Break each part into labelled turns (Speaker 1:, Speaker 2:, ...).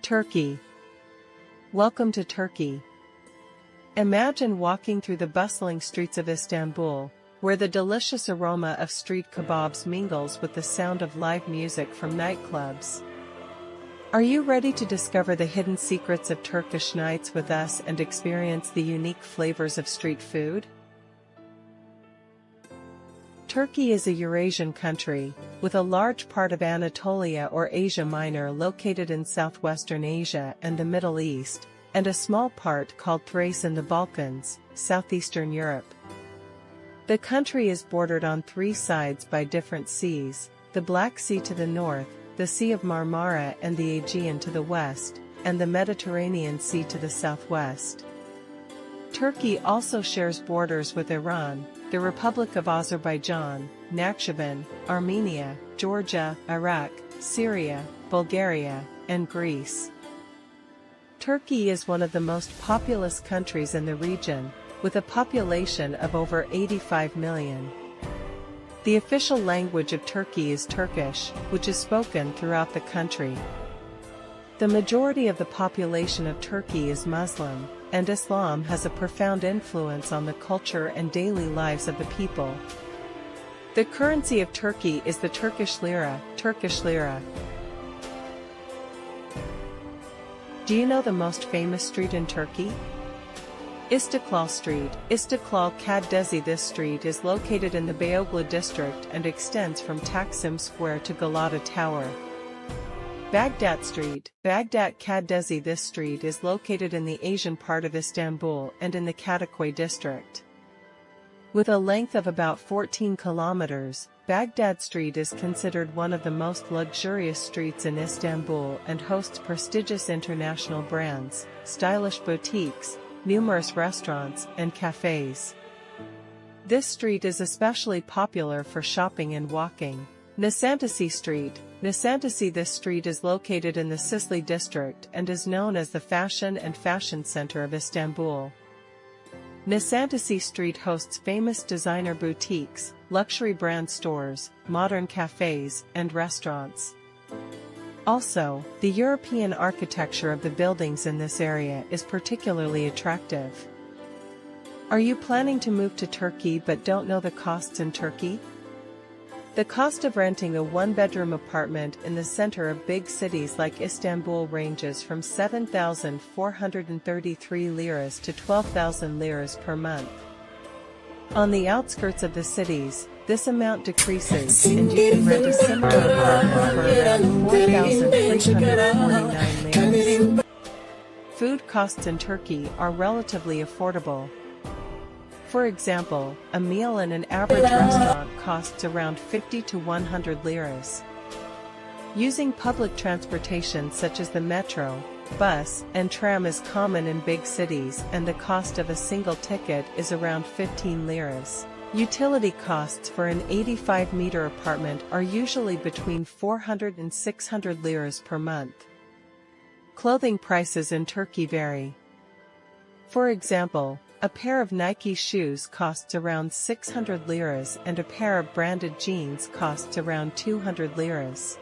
Speaker 1: Turkey. Welcome to Turkey. Imagine walking through the bustling streets of Istanbul, where the delicious aroma of street kebabs mingles with the sound of live music from nightclubs. Are you ready to discover the hidden secrets of Turkish nights with us and experience the unique flavors of street food? Turkey is a Eurasian country, with a large part of Anatolia or Asia Minor located in southwestern Asia and the Middle East, and a small part called Thrace in the Balkans, southeastern Europe. The country is bordered on three sides by different seas: the Black Sea to the north, the Sea of Marmara and the Aegean to the west, and the Mediterranean Sea to the southwest. Turkey also shares borders with Iran, the Republic of Azerbaijan, Nakhchivan, Armenia, Georgia, Iraq, Syria, Bulgaria, and Greece. Turkey is one of the most populous countries in the region, with a population of over 85 million. The official language of Turkey is Turkish, which is spoken throughout the country. The majority of the population of Turkey is Muslim, and Islam has a profound influence on the culture and daily lives of the people. The currency of Turkey is the Turkish lira, Turkish lira. Do you know the most famous street in Turkey? İstiklal Street, İstiklal Caddesi. This street is located in the Beyoğlu district and extends from Taksim Square to Galata Tower. Bagdat Street, Bagdat Caddesi. This street is located in the Asian part of Istanbul and in the Kadıköy district. With a length of about 14 kilometers, Baghdad Street is considered one of the most luxurious streets in Istanbul and hosts prestigious international brands, stylish boutiques, numerous restaurants, and cafes. This street is especially popular for shopping and walking. Nişantasi Street, Nişantasi. This street is located in the Sicily district and is known as the fashion and fashion center of Istanbul. Nişantasi Street hosts famous designer boutiques, luxury brand stores, modern cafes, and restaurants. Also, the European architecture of the buildings in this area is particularly attractive. Are you planning to move to Turkey but don't know the costs in Turkey? The cost of renting a one-bedroom apartment in the center of big cities like Istanbul ranges from 7,433 liras to 12,000 liras per month. On the outskirts of the cities, this amount decreases, and you can rent a similar apartment for around 4,349 liras. Food costs in Turkey are relatively affordable. For example, a meal in an average restaurant costs around 50 to 100 liras. Using public transportation such as the metro, bus, and tram is common in big cities, and the cost of a single ticket is around 15 liras. Utility costs for an 85-meter apartment are usually between 400 and 600 liras per month. Clothing prices in Turkey vary. For example, a pair of Nike shoes costs around 600 liras and a pair of branded jeans costs around 200 liras.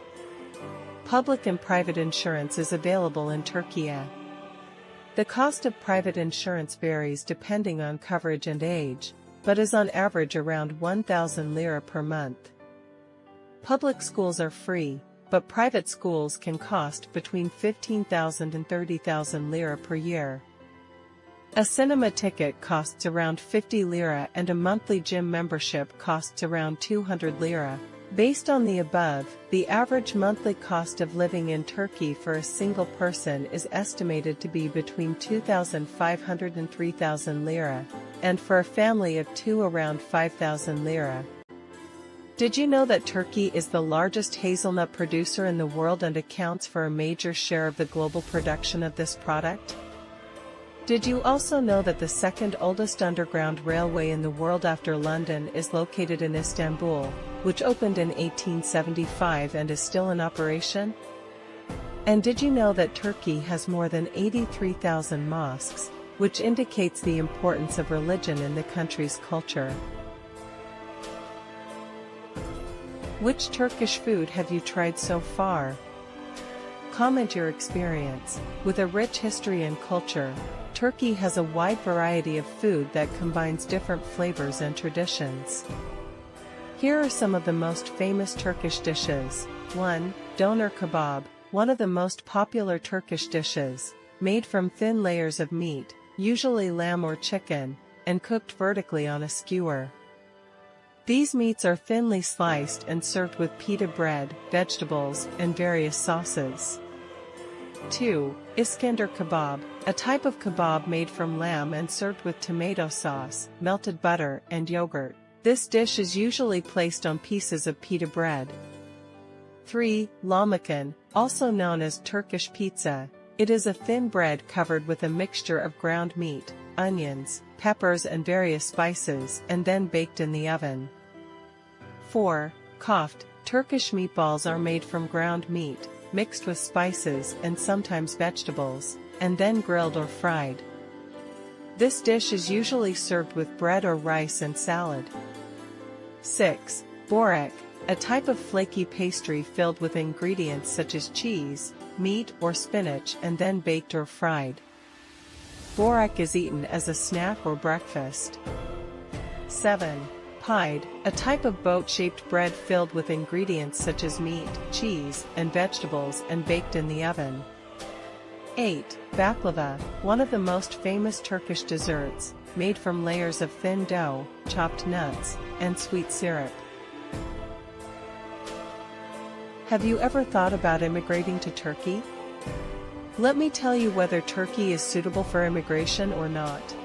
Speaker 1: Public and private insurance is available in Turkey. The cost of private insurance varies depending on coverage and age, but is on average around 1,000 lira per month. Public schools are free, but private schools can cost between 15,000 and 30,000 lira per year. A cinema ticket costs around 50 lira and a monthly gym membership costs around 200 lira. Based on the above, the average monthly cost of living in Turkey for a single person is estimated to be between 2,500 and 3,000 lira, and for a family of two around 5,000 lira. Did you know that Turkey is the largest hazelnut producer in the world and accounts for a major share of the global production of this product? Did you also know that the second oldest underground railway in the world after London is located in Istanbul, which opened in 1875 and is still in operation? And did you know that Turkey has more than 83,000 mosques, which indicates the importance of religion in the country's culture? Which Turkish food have you tried so far? Comment your experience. With a rich history and culture, Turkey has a wide variety of food that combines different flavors and traditions. Here are some of the most famous Turkish dishes. 1. Doner kebab, one of the most popular Turkish dishes, made from thin layers of meat, usually lamb or chicken, and cooked vertically on a skewer. These meats are thinly sliced and served with pita bread, vegetables, and various sauces. 2. Iskender kebab, a type of kebab made from lamb and served with tomato sauce, melted butter, and yogurt. This dish is usually placed on pieces of pita bread. 3. Lahmacun, also known as Turkish pizza. It is a thin bread covered with a mixture of ground meat, onions, peppers and various spices, and then baked in the oven. 4. Koft, Turkish meatballs are made from ground meat, mixed with spices and sometimes vegetables, and then grilled or fried. This dish is usually served with bread or rice and salad. 6. Börek, a type of flaky pastry filled with ingredients such as cheese, meat or spinach and then baked or fried. Börek is eaten as a snack or breakfast. 7. Pied, a type of boat-shaped bread filled with ingredients such as meat, cheese, and vegetables and baked in the oven. 8. Baklava, one of the most famous Turkish desserts, made from layers of thin dough, chopped nuts, and sweet syrup. Have you ever thought about immigrating to Turkey? Let me tell you whether Turkey is suitable for immigration or not.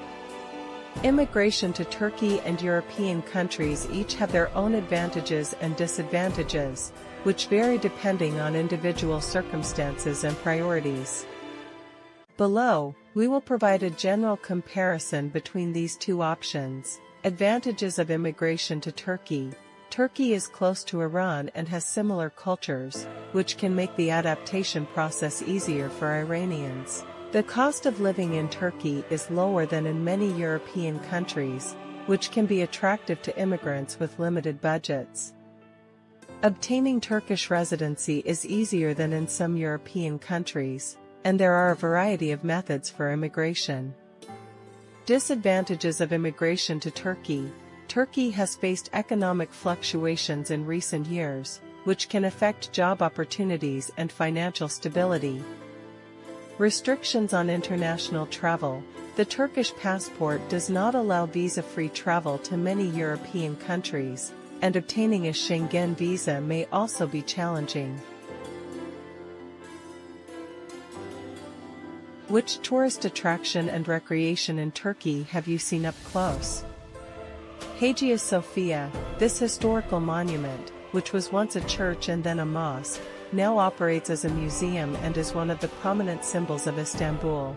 Speaker 1: Immigration to Turkey and European countries each have their own advantages and disadvantages, which vary depending on individual circumstances and priorities. Below, we will provide a general comparison between these two options. Advantages of immigration to Turkey. Turkey is close to Iran and has similar cultures, which can make the adaptation process easier for Iranians. The cost of living in Turkey is lower than in many European countries, which can be attractive to immigrants with limited budgets. Obtaining Turkish residency is easier than in some European countries, and there are a variety of methods for immigration. Disadvantages of immigration to Turkey. Turkey has faced economic fluctuations in recent years, which can affect job opportunities and financial stability. Restrictions on international travel. The Turkish passport does not allow visa-free travel to many European countries, and obtaining a Schengen visa may also be challenging. Which tourist attraction and recreation in Turkey have you seen up close? Hagia Sophia, this historical monument, which was once a church and then a mosque, now operates as a museum and is one of the prominent symbols of Istanbul.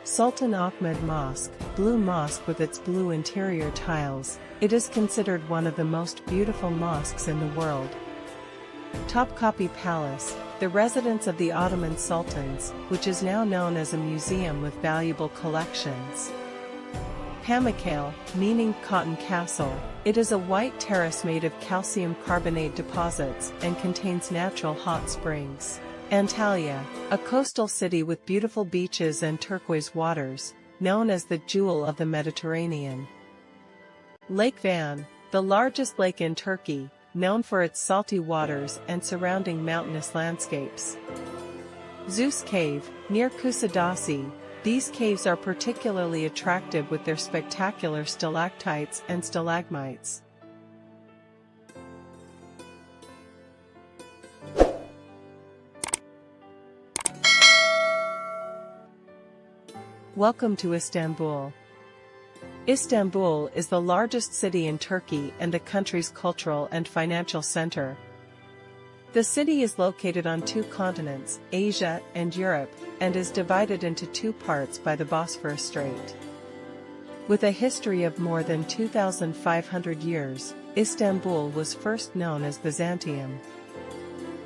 Speaker 1: Sultan Ahmed Mosque, blue mosque with its blue interior tiles, it is considered one of the most beautiful mosques in the world. Topkapi Palace, the residence of the Ottoman sultans, which is now known as a museum with valuable collections. Pamukkale, meaning cotton castle, it is a white terrace made of calcium carbonate deposits and contains natural hot springs. Antalya, a coastal city with beautiful beaches and turquoise waters, known as the jewel of the Mediterranean. Lake Van, the largest lake in Turkey, known for its salty waters and surrounding mountainous landscapes. Zeus Cave, near Cappadocia, these caves are particularly attractive with their spectacular stalactites and stalagmites. Welcome to Istanbul. Istanbul is the largest city in Turkey and the country's cultural and financial center. The city is located on two continents, Asia and Europe, and is divided into two parts by the Bosphorus Strait. With a history of more than 2,500 years, Istanbul was first known as Byzantium.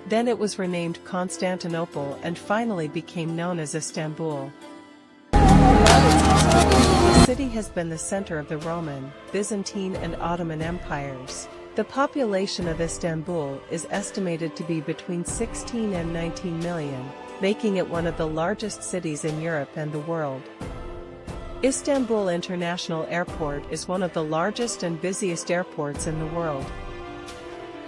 Speaker 1: Then it was renamed Constantinople and finally became known as Istanbul. The city has been the center of the Roman, Byzantine and Ottoman empires. The population of Istanbul is estimated to be between 16 and 19 million, making it one of the largest cities in Europe and the world. Istanbul International Airport is one of the largest and busiest airports in the world.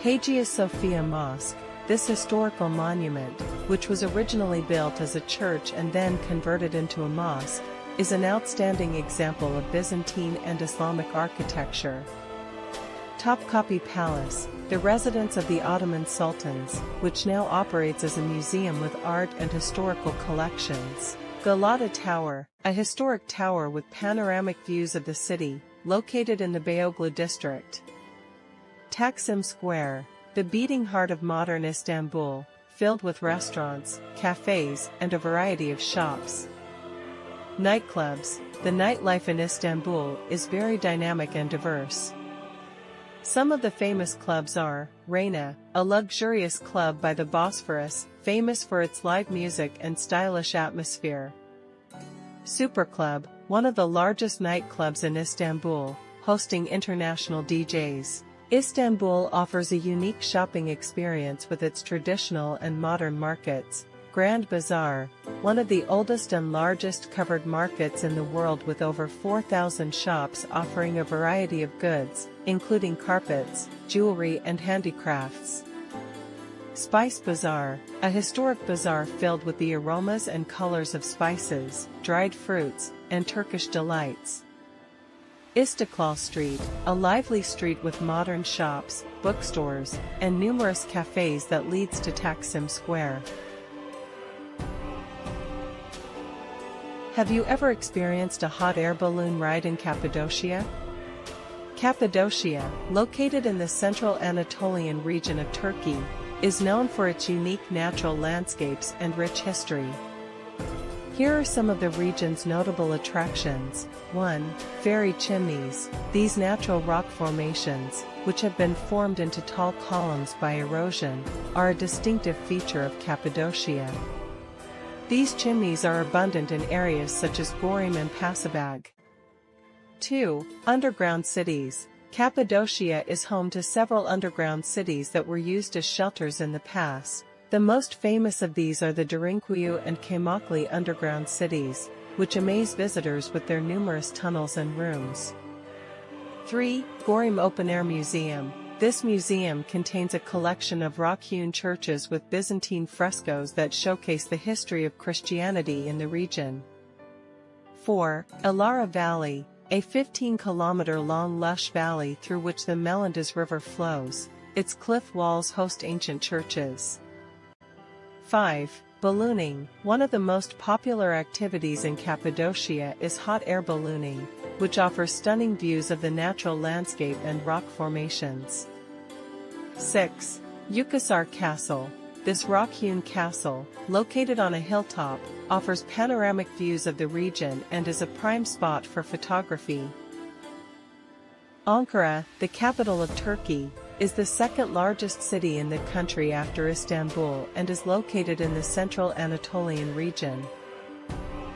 Speaker 1: Hagia Sophia Mosque, this historical monument, which was originally built as a church and then converted into a mosque, is an outstanding example of Byzantine and Islamic architecture. Topkapi Palace, the residence of the Ottoman sultans, which now operates as a museum with art and historical collections. Galata Tower, a historic tower with panoramic views of the city, located in the Beyoğlu district. Taksim Square, the beating heart of modern Istanbul, filled with restaurants, cafes, and a variety of shops. Nightclubs, the nightlife in Istanbul is very dynamic and diverse. Some of the famous clubs are, Reina, a luxurious club by the Bosphorus, famous for its live music and stylish atmosphere. Super Club, one of the largest nightclubs in Istanbul, hosting international DJs. Istanbul offers a unique shopping experience with its traditional and modern markets. Grand Bazaar, one of the oldest and largest covered markets in the world with over 4,000 shops offering a variety of goods, including carpets, jewelry and handicrafts. Spice Bazaar, a historic bazaar filled with the aromas and colors of spices, dried fruits, and Turkish delights. Istiklal Street, a lively street with modern shops, bookstores, and numerous cafes that leads to Taksim Square. Have you ever experienced a hot air balloon ride in Cappadocia? Cappadocia, located in the central Anatolian region of Turkey, is known for its unique natural landscapes and rich history. Here are some of the region's notable attractions. 1. Fairy chimneys. These natural rock formations, which have been formed into tall columns by erosion, are a distinctive feature of Cappadocia. These chimneys are abundant in areas such as Gorim and Pasabag. 2. Underground cities. Cappadocia is home to several underground cities that were used as shelters in the past. The most famous of these are the Derinkuyu and Kaymakli underground cities, which amaze visitors with their numerous tunnels and rooms. 3. Gorim Open Air Museum. This museum contains a collection of rock-hewn churches with Byzantine frescoes that showcase the history of Christianity in the region. 4. Ilara Valley, a 15-kilometer-long lush valley through which the Melendez River flows. Its cliff walls host ancient churches. 5. Ballooning. One of the most popular activities in Cappadocia is hot air ballooning, which offers stunning views of the natural landscape and rock formations. 6. Yukasar Castle. This rock-hewn castle, located on a hilltop, offers panoramic views of the region and is a prime spot for photography. Ankara, the capital of Turkey, is the second largest city in the country after Istanbul and is located in the central Anatolian region.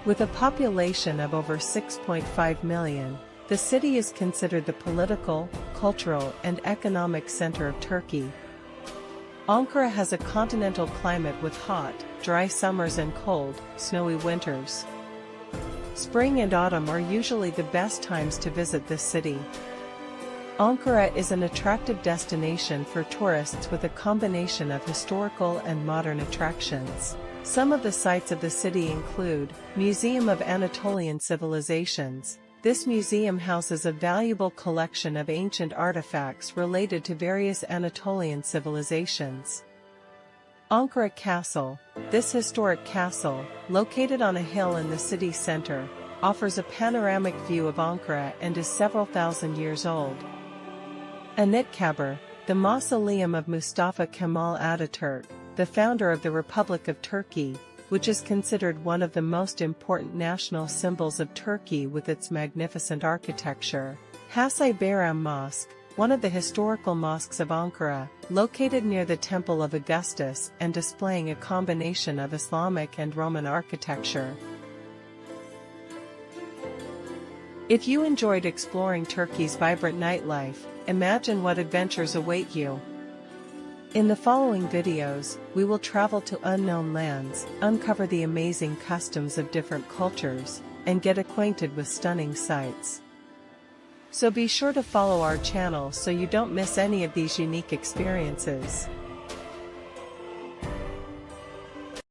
Speaker 1: With a population of over 6.5 million, the city is considered the political, cultural, and economic center of Turkey. Ankara has a continental climate with hot, dry summers and cold, snowy winters. Spring and autumn are usually the best times to visit this city. Ankara is an attractive destination for tourists with a combination of historical and modern attractions. Some of the sights of the city include Museum of Anatolian Civilizations. This museum houses a valuable collection of ancient artifacts related to various Anatolian civilizations. Ankara Castle. This historic castle, located on a hill in the city center, offers a panoramic view of Ankara and is several thousand years old. Anıtkabir, the mausoleum of Mustafa Kemal Ataturk, the founder of the Republic of Turkey, which is considered one of the most important national symbols of Turkey with its magnificent architecture. Hasay Bayram Mosque, one of the historical mosques of Ankara, located near the Temple of Augustus and displaying a combination of Islamic and Roman architecture. If you enjoyed exploring Turkey's vibrant nightlife, Imagine what adventures await you. In the following videos, we will travel to unknown lands, uncover the amazing customs of different cultures, and get acquainted with stunning sights. So be sure to follow our channel so you don't miss any of these unique experiences.